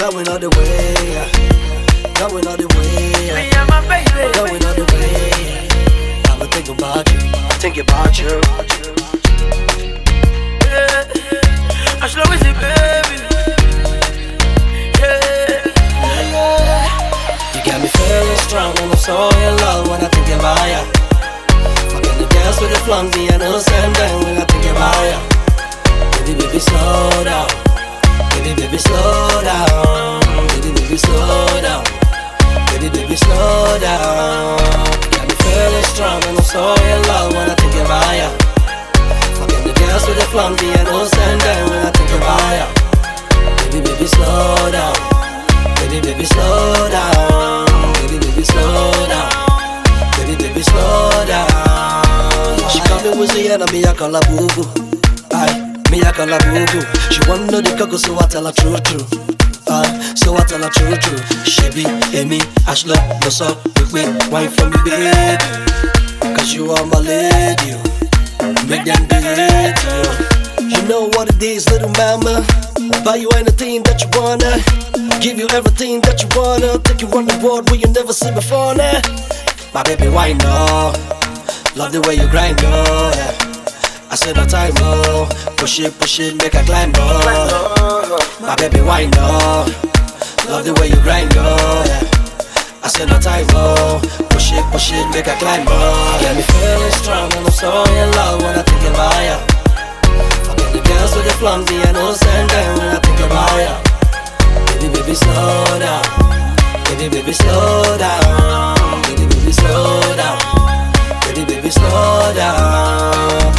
Going all the way, going all the way, Me and my baby. going all the way. I'ma think about you, think about you. Yeah. As long as it, baby. Yeah. You got me feeling strong and I'm so in love when I think about ya. Fucking the girls with the flumpy and the same thing when I think about ya. Baby, baby, slow down. Baby, baby, slow down. Baby, baby, slow down. Baby, baby, slow down. You got me feeling strong and I'm so in love when I think about ya. Fucking the girls with the flumpy and the same thing when I think about ya. Baby, baby, slow down. Baby, baby, slow down. Baby, baby, slow down. Baby, baby, slow down. She call me Wizzy and me I call her Boo Boo. Aye. Me I call her Boo Boo. She wanna know the cocoa, so I tell her true. So I tell her true. She be Amy, Ashla, no so we wine for me, baby. Cause you are my lady. Make them beat you. You know what it is, little mama. Buy you anything that you wanna. Give you everything that you wanna. Take you on the board where you never seen before now. My baby, why no? Love the way you grind, oh yeah. I said no time, oh. Push it, make a climb, oh. My baby, why no? Love the way you grind, oh yeah. I said no time, oh. Push it, make a climb, oh. Get me feeling strong and I'm so in love when I think about ya. Fucking the girls with the flumpy and no same thing when I think about ya. Baby, baby, slow down. Baby, baby, slow down. Baby, baby, slow down. Baby, baby, slow down.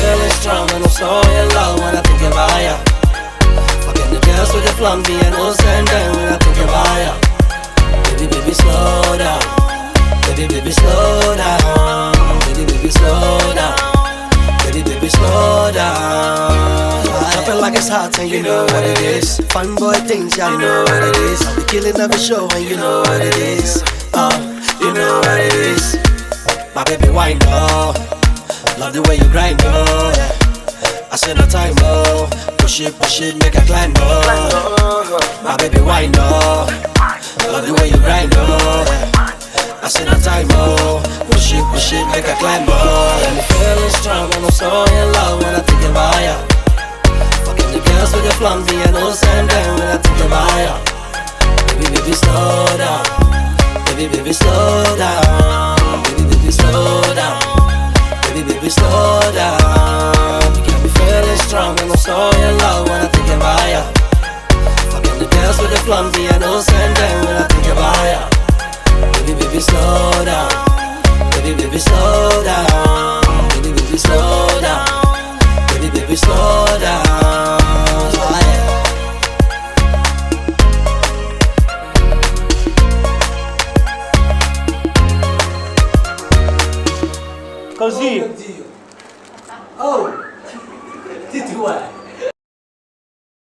Feeling strong and I'm so in love when I think about ya. Fucking the girls with the flumpy and no same thing when I think about ya. Baby, baby, slow down. Baby, baby, slow down. Baby, baby, slow down. Baby, baby, slow down. I feel like it's hot and you know what it is. Fun boy things, yeah, you know what it is. I'll be killing every show and you know what it is. You know what it is. My baby, why no? Love the way you grind, oh yeah. I said no time, oh. Push it, make a climb, oh. My baby, why no? Love the way you grind, oh yeah. I said no time, oh. Push it, make a climb, oh. And I'm feeling strong and I'm so in love when I think about ya. Fucking the girls with the flumpy and no same thing when I think about ya. Baby, baby, slow down. Baby, baby, slow down. Baby, baby, slow down. Baby, baby, slow down. You got me feeling strong and I'm so in love when I think about ya. Fucking the girls with the flumpy and no same thing when I think about ya. Baby, baby, slow